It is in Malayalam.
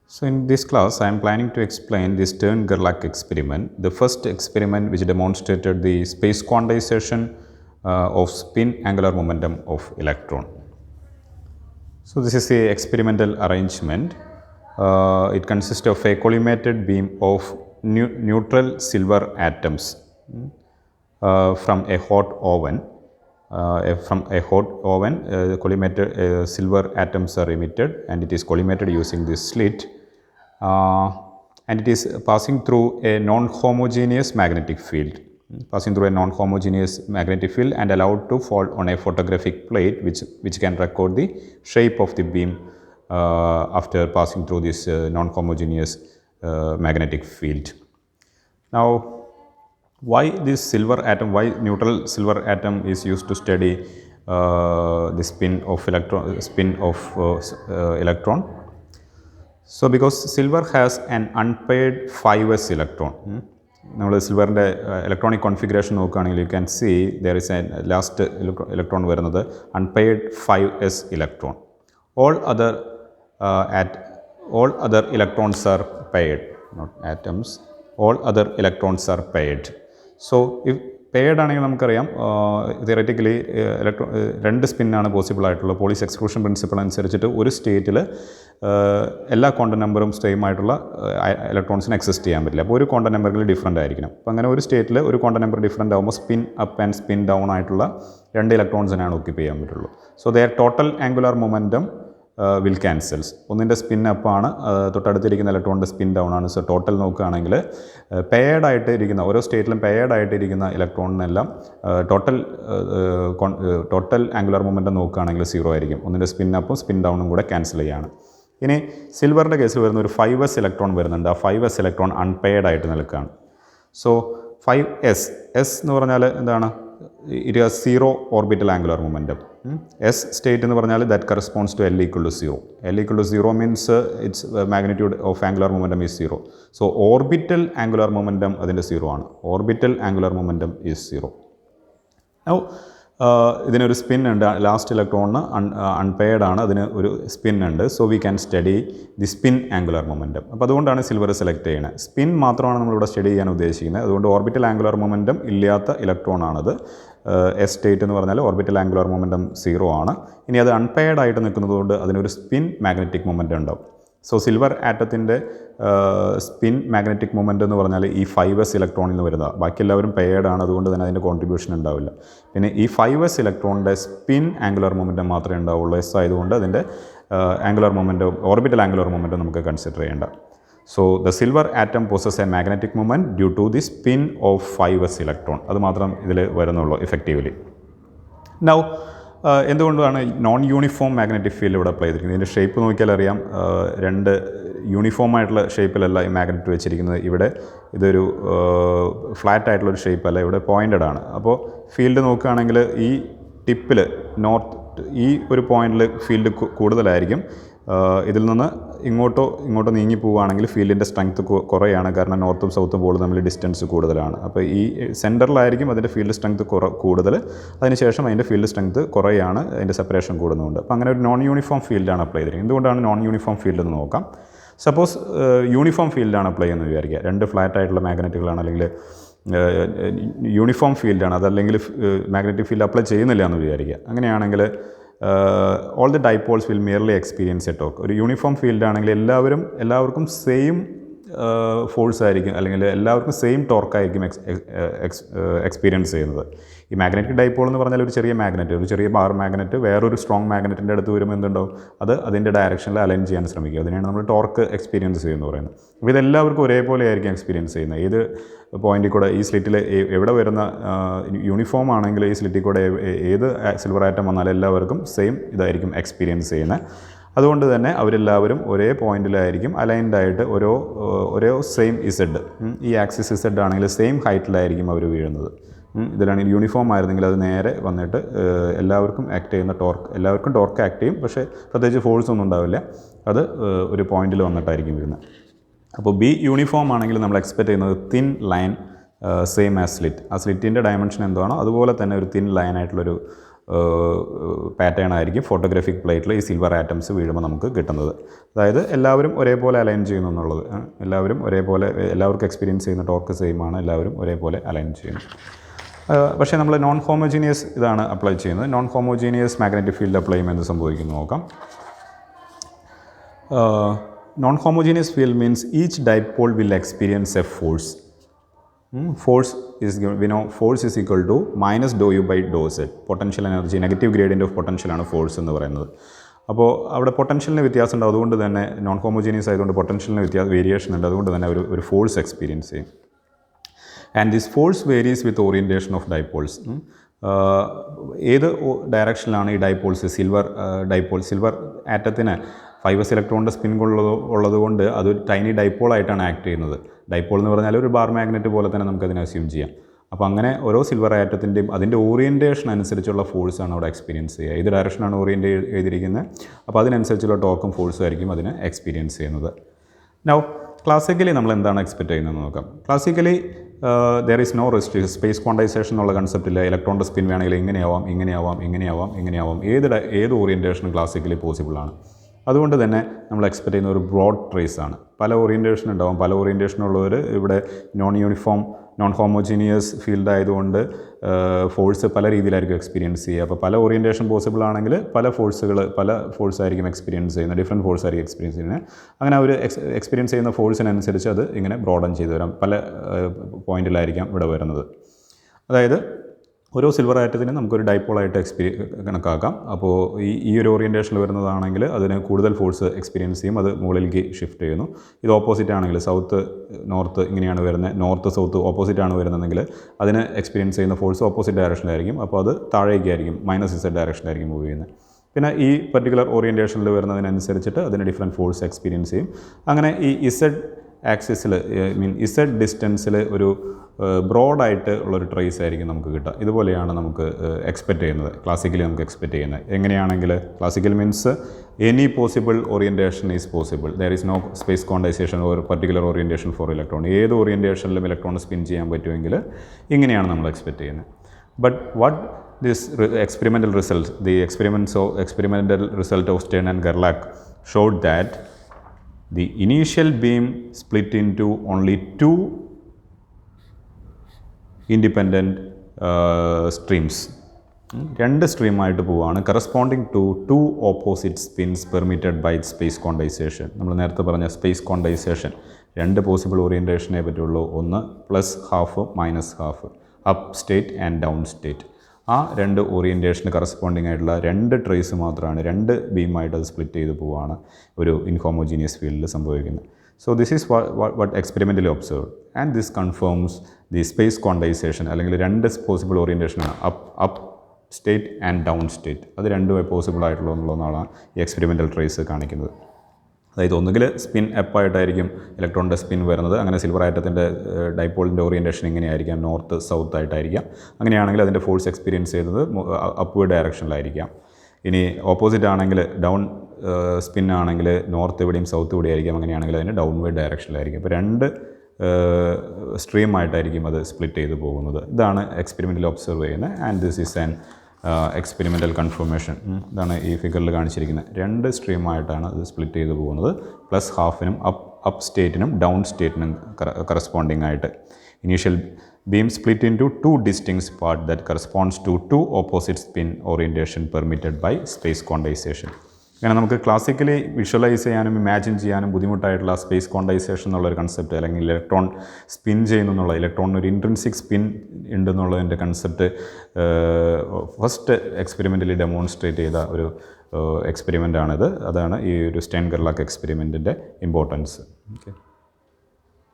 So in this class, I am planning to explain the Stern-Gerlach experiment, the first experiment which demonstrated the space quantization of spin angular momentum of electron. So this is the experimental arrangement. It consists of a collimated beam of neutral silver atoms from a hot oven. Collimated silver atoms are emitted, and it is collimated using this slit. And it is passing through a non-homogeneous magnetic field, and allowed to fall on a photographic plate which can record the shape of the beam after passing through this non-homogeneous magnetic field. Now, why this neutral silver atom is used to study the spin of electron? So because silver has an unpaired 5s electron. Now, silver electronic configuration, you can see there is a last electron where another unpaired 5s electron. All other electrons are paired, not atoms. All other electrons are paired. So if paired ആണെങ്കിൽ നമുക്കറിയാം തിയററ്റിക്കലി രണ്ട് സ്പിന്നാണ് പോസിബിൾ ആയിട്ടുള്ള പോളിസ് എക്സ്ക്ലൂഷൻ പ്രിൻസിപ്പിൾ അനുസരിച്ചിട്ട് ഒരു സ്റ്റേറ്റിൽ എല്ലാ ക്വാണ്ടം നമ്പറും സെയിം ആയിട്ടുള്ള ഇലക്ട്രോൺസിന് എക്സിസ്റ്റ് ചെയ്യാൻ പറ്റില്ല. അപ്പോൾ ഒരു ക്വാണ്ടം നമ്പറുകൾ ഡിഫറൻ്റ് ആയിരിക്കണം. അപ്പോൾ അങ്ങനെ ഒരു സ്റ്റേറ്റിൽ ഒരു ക്വാണ്ടം നമ്പർ ഡിഫറൻ്റ് ആകുമ്പോൾ spin up and spin down ആയിട്ടുള്ള രണ്ട് ഇലക്ട്രോൺസിനാണ് ഓക്യുപ്പൈ ചെയ്യാൻ പറ്റുള്ളൂ. So there total angular momentum will cancels. ഒന്നിൻ്റെ സ്പിൻ അപ്പാണ്, തൊട്ടടുത്തിരിക്കുന്ന ഇലക്ട്രോണിൻ്റെ സ്പിൻ ഡൗൺ ആണ്. സോ ടോട്ടൽ നോക്കുകയാണെങ്കിൽ പെയർഡായിട്ട് ഇരിക്കുന്ന ഓരോ സ്റ്റേറ്റിലും പെയർഡായിട്ട് ഇരിക്കുന്ന ഇലക്ട്രോണിനെല്ലാം ടോട്ടൽ ആംഗുലാർ മൊമെൻറ്റം നോക്കുകയാണെങ്കിൽ 0 ആയിരിക്കും. ഒന്നിൻ്റെ സ്പിൻ അപ്പും സ്പിൻ ഡൗണും കൂടെ ക്യാൻസൽ ചെയ്യാണ്. ഇനി സിൽവറിൻ്റെ കേസിൽ വരുന്ന ഒരു 5s ഇലക്ട്രോൺ വരുന്നുണ്ട്. ആ 5s ഇലക്ട്രോൺ അൺപെയർഡായിട്ട് നിൽക്കുകയാണ്. സോ 5s എന്ന് പറഞ്ഞാൽ എന്താണ്? It has 0 orbital angular momentum. S state എന്ന് പറഞ്ഞാൽ that corresponds to L equal to 0. L equal to 0 means its magnitude of angular momentum is 0. So orbital angular momentum അതിൻ്റെ 0 ആണ്. Orbital angular momentum is 0. Now ഇതിനൊരു സ്പിൻ ഉണ്ട്. ലാസ്റ്റ് ഇലക്ട്രോണിന് അൺപെയർഡ് ആണ്, അതിന് ഒരു സ്പിൻ ഉണ്ട്. So we can study the spin angular momentum. അപ്പോൾ അതുകൊണ്ടാണ് സിൽവർ സെലക്ട് ചെയ്യുന്നത്. സ്പിൻ മാത്രമാണ് നമ്മളിവിടെ സ്റ്റഡി ചെയ്യാൻ ഉദ്ദേശിക്കുന്നത്. അതുകൊണ്ട് ഓർബിറ്റൽ ആംഗുലാർ മൊമെൻറ്റം ഇല്ലാത്ത ഇലക്ട്രോൺ ആണത്. എസ് സ്റ്റേറ്റ് എന്ന് പറഞ്ഞാൽ ഓർബിറ്റൽ ആംഗുലാർ മൊമെൻറ്റം 0 ആണ്. ഇനി അത് അൺപെയർഡ് ആയിട്ട് നിൽക്കുന്നതുകൊണ്ട് അതിനൊരു സ്പിൻ മാഗ്നറ്റിക് മൊമെൻറ്റം ഉണ്ടാവും. സോ സിൽവർ ആറ്റത്തിൻ്റെ സ്പിൻ മാഗ്നറ്റിക് മൊമെൻറ്റ് എന്ന് പറഞ്ഞാൽ ഈ 5s ഇലക്ട്രോണിൽ നിന്ന് വരുന്നത്. ബാക്കി എല്ലാവരും പെയർഡ് ആണ്, അതുകൊണ്ട് തന്നെ അതിൻ്റെ കോൺട്രിബ്യൂഷൻ ഉണ്ടാവില്ല. പിന്നെ ഈ 5s ഇലക്ട്രോണിൻ്റെ സ്പിൻ ആംഗുലാർ മൊമെൻറ്റം മാത്രമേ ഉണ്ടാവുള്ളൂ. എസ് ആയതുകൊണ്ട് അതിൻ്റെ angular momentum, orbital angular momentum നമുക്ക് കൺസിഡർ ചെയ്യേണ്ട. So the silver atom possesses a magnetic moment due to the spin of 5s electron. അത് മാത്രം ഇതിൽ വരുന്നുള്ളൂ ഇഫക്റ്റീവ്ലി. നൗ എന്തുകൊണ്ടാണ് നോൺ യൂണിഫോം മാഗ്നറ്റിക് ഫീൽഡ് ഇവിടെ അപ്ലൈ ചെയ്തിരിക്കുന്നത്? ഇതിൻ്റെ ഷേപ്പ് നോക്കിയാൽ അറിയാം, രണ്ട് യൂണിഫോം ആയിട്ടുള്ള ഷേപ്പിലല്ല ഈ മാഗ്നറ്റ് വെച്ചിരിക്കുന്നത്. ഇവിടെ ഇതൊരു ഫ്ലാറ്റ് ആയിട്ടുള്ളൊരു ഷേപ്പല്ല, ഇവിടെ പോയിൻറ്റഡ് ആണ്. അപ്പോൾ ഫീൽഡ് നോക്കുകയാണെങ്കിൽ ഈ ടിപ്പിൽ ഈ ഒരു പോയിന്റിൽ ഫീൽഡ് കൂടുതലായിരിക്കും. ഇതിൽ നിന്ന് ഇങ്ങോട്ടോ നീങ്ങി പോവുകയാണെങ്കിൽ ഫീൽഡിൻ്റെ സ്ട്രെങ്ത്ത് കുറയാണ്, കാരണം നോർത്തും സൗത്തും പോൾ തമ്മിൽ ഡിസ്റ്റൻസ് കൂടുതലാണ്. അപ്പോൾ ഈ സെൻറ്ററിലായിരിക്കും അതിൻ്റെ ഫീൽഡ് സ്ട്രെങ്ത്ത് കൂടുതൽ, അതിനുശേഷം അതിൻ്റെ ഫീൽഡ് സ്ട്രെങ്ത്ത് കുറയാണ്, അതിൻ്റെ സെപ്പറേഷൻ കൂടുന്നുണ്ട്. അപ്പോൾ അങ്ങനെ ഒരു നോൺ യൂണിഫോം ഫീൽഡാണ് അപ്ലൈ ചെയ്തിരിക്കുന്നത്. എന്തുകൊണ്ടാണ് നോൺ യൂണിഫോം ഫീൽഡ് എന്ന് നോക്കാം. സപ്പോസ് യൂണിഫോം ഫീൽഡാണ് അപ്ലൈ ചെയ്യുന്നത് വിചാരിക്കുക. രണ്ട് ഫ്ലാറ്റ് ആയിട്ടുള്ള മാഗ്നറ്റുകളാണ്, അല്ലെങ്കിൽ യൂണിഫോം ഫീൽഡാണ്, അതല്ലെങ്കിൽ മാഗ്നറ്റിക് ഫീൽഡ് അപ്ലൈ ചെയ്യുന്നില്ല എന്ന് വിചാരിക്കുക. അങ്ങനെയാണെങ്കിൽ all the dipoles will merely experience a torque. ഒരു യൂണിഫോം ഫീൽഡ് ആണെങ്കിൽ എല്ലാവർക്കും സെയിം ഫോഴ്സ് ആയിരിക്കും, അല്ലെങ്കിൽ എല്ലാവർക്കും സെയിം ടോർക്കായിരിക്കും എക്സ്പീരിയൻസ് ചെയ്യുന്നത്. ഈ മാഗ്നറ്റിക് ഡൈപോൾ എന്ന് പറഞ്ഞാൽ ഒരു ചെറിയ ബാർ മാഗ്നറ്റ് വേറൊരു സ്ട്രോങ് മാഗ്നറ്റിൻ്റെ അടുത്ത് വരുമ്പോൾ എന്തുണ്ടാവും, അത് അതിൻ്റെ ഡയറക്ഷനിൽ അലൈൻ ചെയ്യാൻ ശ്രമിക്കുക. അതിനാണ് നമ്മൾ ടോർക്ക് എക്സ്പീരിയൻസ് ചെയ്യുന്നത് പറയുന്നത്. അപ്പോൾ ഇതെല്ലാവർക്കും ഒരേപോലെ ആയിരിക്കും എക്സ്പീരിയൻസ് ചെയ്യുന്നത്. ഏത് പോയിന്റിൽ കൂടെ ഈ സ്ലിറ്റിൽ എവിടെ വരുന്ന യൂണിഫോം ആണെങ്കിൽ ഈ സ്ലിറ്റിൽ കൂടെ ഏത് സിൽവർ ആറ്റം വന്നാലും എല്ലാവർക്കും സെയിം ഇതായിരിക്കും എക്സ്പീരിയൻസ് ചെയ്യുന്നത്. അതുകൊണ്ട് തന്നെ അവരെല്ലാവരും ഒരേ പോയിന്റിലായിരിക്കും അലൈൻഡ് ആയിട്ട് ഓരോ സെയിം ഇസഡ്, ഈ ആക്സിസ് ഇസഡ് ആണെങ്കിൽ സെയിം ഹൈറ്റിലായിരിക്കും അവർ വീഴുന്നത്. ഇതിലാണെങ്കിൽ യൂണിഫോം ആയിരുന്നെങ്കിൽ അത് നേരെ വന്നിട്ട് എല്ലാവർക്കും ആക്ട് ചെയ്യുന്ന എല്ലാവർക്കും ടോർക്ക് ആക്ട് ചെയ്യും, പക്ഷേ പ്രത്യേകിച്ച് ഫോഴ്സ് ഒന്നും ഉണ്ടാവില്ല. അത് ഒരു പോയിന്റിൽ വന്നിട്ടായിരിക്കും വീഴുന്നത്. അപ്പോൾ ബി യൂണിഫോം ആണെങ്കിൽ നമ്മൾ എക്സ്പെക്റ്റ് ചെയ്യുന്നത് thin line same as slit. ആ സ്ലിറ്റിൻ്റെ ഡയമെൻഷൻ എന്താണോ അതുപോലെ തന്നെ ഒരു തിൻ ലൈനായിട്ടുള്ളൊരു പാറ്റേൺ ആയിരിക്കും ഫോട്ടോഗ്രാഫിക് പ്ലേറ്റിൽ ഈ സിൽവർ ആറ്റംസ് വീഴുമ്പോൾ നമുക്ക് കിട്ടുന്നത്. അതായത് എല്ലാവരും ഒരേപോലെ അലൈൻ ചെയ്യുന്നു എന്നുള്ളത്. എല്ലാവരും ഒരേപോലെ, എല്ലാവർക്കും എക്സ്പീരിയൻസ് ചെയ്യുന്ന ടോർക്ക് സെയിം ആണ്, എല്ലാവരും ഒരേപോലെ അലൈൻ ചെയ്യുന്നു. പക്ഷേ നമ്മൾ നോൺ ഹോമോജീനിയസ് ഇതാണ് അപ്ലൈ ചെയ്യുന്നത്. Non homogeneous magnetic field apply ചെയ്യുമ്പോൾ എന്ത് സംഭവിക്കുന്നു നോക്കാം. Non-homogeneous field means each dipole will experience a force. Force is, we know force is equal to minus dou u by dou z. Potential energy, negative gradient of potential ആണ് ഫോഴ്സ് എന്ന് പറയുന്നത്. അപ്പോൾ അവിടെ പൊട്ടൻഷ്യലിന് വ്യത്യാസം ഉണ്ട്. അതുകൊണ്ട് തന്നെ നോൺ ഹോമോജീനിയസ് ആയതുകൊണ്ട് പൊട്ടൻഷ്യലിന് വേരിയേഷൻ ഉണ്ട്. അതുകൊണ്ട് തന്നെ ഒരു ഫോഴ്സ് എക്സ്പീരിയൻസ് ചെയ്യും. And this force varies with orientation of dipoles. ഏത് ഡയറക്ഷനിലാണ് ഈ ഡൈപോൾസ്, സിൽവർ ആറ്റത്തിന് 5s ഇലക്ട്രോണിൻ്റെ സ്പിൻ ഉള്ളതുകൊണ്ട് അത് ടൈനി ഡൈപോളായിട്ടാണ് ആക്ട് ചെയ്യുന്നത്. ഡൈപോൾ എന്ന് പറഞ്ഞാൽ ഒരു ബാർ മാഗ്നറ്റ് പോലെ തന്നെ നമുക്കതിനെ അസ്യൂം ചെയ്യാം. അപ്പോൾ അങ്ങനെ ഓരോ സിൽവർ ആറ്റത്തിൻ്റെയും അതിൻ്റെ ഓറിയൻറ്റേഷൻ അനുസരിച്ചുള്ള ഫോഴ്സാണ് അവിടെ എക്സ്പീരിയൻസ് ചെയ്യുക. ഏത് ഡയറക്ഷനാണ് ഓറിയൻറ്റ് ചെയ്തിരിക്കുന്നത്, അപ്പോൾ അതിനനുസരിച്ചുള്ള ടോർക്കും ഫോഴ്സും ആയിരിക്കും അതിനെ എക്സ്പീരിയൻസ് ചെയ്യുന്നത്. നൗ ക്ലാസിക്കലി നമ്മൾ എന്താണ് എക്സ്പെക്റ്റ് ചെയ്യുന്നത് നോക്കാം. Classically there is no restriction. Space quantization എന്നുള്ള കൺസെപ്റ്റില്ല. ഇലക്ട്രോണിൻ്റെ സ്പിൻ വേണമെങ്കിൽ ഇങ്ങനെയാവാം. ഏത് ഓറിയൻറ്റേഷനും ക്ലാസിക്കലി പോസിബിളാണ്. അതുകൊണ്ട് തന്നെ നമ്മൾ എക്സ്പെക്റ്റ് ചെയ്യുന്ന ഒരു ബ്രോഡ് ട്രേസ് ആണ്. പല ഓറിയൻറ്റേഷൻ ഉണ്ടാവും. പല ഓറിയൻറ്റേഷനുള്ളവർ ഇവിടെ നോൺ ഹോമോജീനിയസ് ഫീൽഡ് ആയതുകൊണ്ട് ഫോഴ്സ് പല രീതിയിലായിരിക്കും എക്സ്പീരിയൻസ് ചെയ്യുക. അപ്പോൾ പല ഓറിയൻറ്റേഷൻ പോസിബിൾ ആണെങ്കിൽ പല ഫോഴ്സ് ആയിരിക്കും എക്സ്പീരിയൻസ് ചെയ്യുന്നത്, ഡിഫറെൻറ്റ് ഫോഴ്സ് ആയിരിക്കും എക്സ്പീരിയൻസ് ചെയ്യുന്നത്. അങ്ങനെ അവർ എക്സ്പീരിയൻസ് ചെയ്യുന്ന ഫോഴ്സിനനുസരിച്ച് അത് ഇങ്ങനെ ബ്രോഡൻ ചെയ്ത് വരാം. പല പോയിന്റിലായിരിക്കാം ഇവിടെ വരുന്നത്. അതായത് ഓരോ സിൽവർ ആറ്റത്തിനും നമുക്കൊരു ഡൈപോളായിട്ട് കണക്കാക്കാം. അപ്പോൾ ഈ ഒരു ഓറിയൻറ്റേഷനിൽ വരുന്നതാണെങ്കിൽ അതിന് കൂടുതൽ ഫോഴ്സ് എക്സ്പീരിയൻസ് ചെയ്യും, അത് മുകളിലേക്ക് ഷിഫ്റ്റ് ചെയ്യുന്നു. ഇത് ഓപ്പോസിറ്റ് ആണെങ്കിൽ സൗത്ത് നോർത്ത് ഇങ്ങനെയാണ് വരുന്നത്, നോർത്ത് സൗത്ത് ഓപ്പോസിറ്റ് ആണ് വരുന്നതെങ്കിൽ അതിന് എക്സ്പീരിയൻസ് ചെയ്യുന്ന ഫോഴ്സ് ഓപ്പോസിറ്റ് ഡയറക്ഷനിലായിരിക്കും. അപ്പോൾ അത് താഴേക്കായിരിക്കും, -z ഡയറക്ഷനിലായിരിക്കും മൂവ് ചെയ്യുന്നത്. പിന്നെ ഈ പർട്ടിക്കുലർ ഓറിയൻറ്റേഷനിൽ വരുന്നതിനനുസരിച്ചിട്ട് അതിന് ഡിഫറെൻറ്റ് ഫോഴ്സ് എക്സ്പീരിയൻസ് ചെയ്യും. അങ്ങനെ ഈ ഇസഡ് ആക്സിസിൽ ഇസഡ് ഡിസ്റ്റൻസിൽ ഒരു ബ്രോഡായിട്ട് ഉള്ളൊരു ട്രേസ് ആയിരിക്കും നമുക്ക് കിട്ടുക. ഇതുപോലെയാണ് നമുക്ക് എക്സ്പെക്റ്റ് ചെയ്യുന്നത്, ക്ലാസിക്കലി നമുക്ക് എക്സ്പെക്റ്റ് ചെയ്യുന്നത്. എങ്ങനെയാണെങ്കിൽ classical means any possible orientation is possible. There is no space quantization or particular orientation for electron. ഏത് ഓറിയൻറ്റേഷനിലും ഇലക്ട്രോൺ സ്പിൻ ചെയ്യാൻ പറ്റുമെങ്കിൽ ഇങ്ങനെയാണ് നമ്മൾ എക്സ്പെക്റ്റ് ചെയ്യുന്നത്. But what this experimental result of Stern and Gerlach showed that the initial beam split into only two independent streams. രണ്ട് സ്ട്രീമായിട്ട് പോവുകയാണ്, corresponding to two opposite spins permitted by space quantization. നമ്മൾ നേരത്തെ പറഞ്ഞ സ്പേസ് ക്വാണ്ടൈസേഷൻ രണ്ട് പോസിബിൾ ഓറിയൻറ്റേഷനേ പറ്റുള്ളൂ. ഒന്ന് +½ -½ up state and down state. ആ രണ്ട് ഓറിയൻറ്റേഷന് കറസ്പോണ്ടിങ് ആയിട്ടുള്ള രണ്ട് ട്രേസ് മാത്രമാണ്, രണ്ട് ബീമായിട്ട് അത് സ്പ്ലിറ്റ് ചെയ്ത് പോവുകയാണ് ഒരു ഇൻഹോമോജീനിയസ് ഫീൽഡിൽ സംഭവിക്കുന്നത്. So this is what experimentally observed, and this confirms the space quantization അല്ലെങ്കിൽ രണ്ട് പോസിബിൾ ഓറിയൻറ്റേഷനാണ്, up state and down state. അത് രണ്ടും പോസിബിൾ ആയിട്ടുള്ള എന്നുള്ളതാണ് ഈ എക്സ്പെരിമെൻ്റൽ ട്രേസ് കാണിക്കുന്നത്. അതായത് ഒന്നുകിൽ സ്പിൻ അപ്പായിട്ടായിരിക്കും ഇലക്ട്രോണിൻ്റെ സ്പിൻ വരുന്നത്. അങ്ങനെ സിൽവർ ആറ്റത്തിൻ്റെ ഡൈപോളിൻ്റെ ഓറിയൻറ്റേഷൻ ഇങ്ങനെയായിരിക്കാം, നോർത്ത് സൗത്ത് ആയിട്ടായിരിക്കാം. അങ്ങനെയാണെങ്കിൽ അതിൻ്റെ ഫോഴ്സ് എക്സ്പീരിയൻസ് ചെയ്യുന്നത് അപ്വേർഡ് ഡയറക്ഷനിലായിരിക്കാം. ഇനി ഓപ്പോസിറ്റ് ആണെങ്കിൽ ഡൗൺ സ്പിൻ ആണെങ്കിൽ നോർത്ത് ഇവിടെയും സൗത്ത് ഇവിടെ ആയിരിക്കും. അങ്ങനെയാണെങ്കിൽ അതിന് ഡൗൺവേർഡ് ഡയറക്ഷനിലായിരിക്കും. അപ്പോൾ രണ്ട് സ്ട്രീമായിട്ടായിരിക്കും അത് സ്പ്ലിറ്റ് ചെയ്ത് പോകുന്നത്. ഇതാണ് എക്സ്പെരിമെൻ്റിൽ ഒബ്സർവ് ചെയ്യുന്നത്. And this is an experimental confirmation. ഇതാണ് ഈ ഫിഗറിൽ കാണിച്ചിരിക്കുന്നത്. രണ്ട് സ്ട്രീമായിട്ടാണ് അത് സ്പ്ലിറ്റ് ചെയ്ത് പോകുന്നത്, +½ അപ്പ് സ്റ്റേറ്റിനും ഡൗൺ സ്റ്റേറ്റിനും കറസ്പോണ്ടിങ് ആയിട്ട്. Initial beam split into two distinct parts that corresponds to two opposite spin orientation permitted by space quantization. അങ്ങനെ നമുക്ക് ക്ലാസിക്കലി വിഷ്വലൈസ് ചെയ്യാനും ഇമാജിൻ ചെയ്യാനും ബുദ്ധിമുട്ടായിട്ടുള്ള സ്പേസ് ക്വാണ്ടൈസേഷൻ എന്നുള്ളൊരു കൺസെപ്റ്റ്, അല്ലെങ്കിൽ ഇലക്ട്രോൺ സ്പിൻ ചെയ്യുന്നുള്ള ഇലക്ട്രോണിന് ഒരു ഇൻട്രിൻസിക് സ്പിൻ ഉണ്ടെന്നുള്ളതിൻ്റെ കൺസെപ്റ്റ് ഫസ്റ്റ് എക്സ്പെരിമെൻ്റലി ഡെമോൺസ്ട്രേറ്റ് ചെയ്ത ഒരു എക്സ്പെരിമെൻ്റാണിത്. അതാണ് ഈ ഒരു സ്റ്റെൻ ഗെർലാക്ക് എക്സ്പെരിമെൻറ്റിൻ്റെ ഇമ്പോർട്ടൻസ്. ഓക്കെ.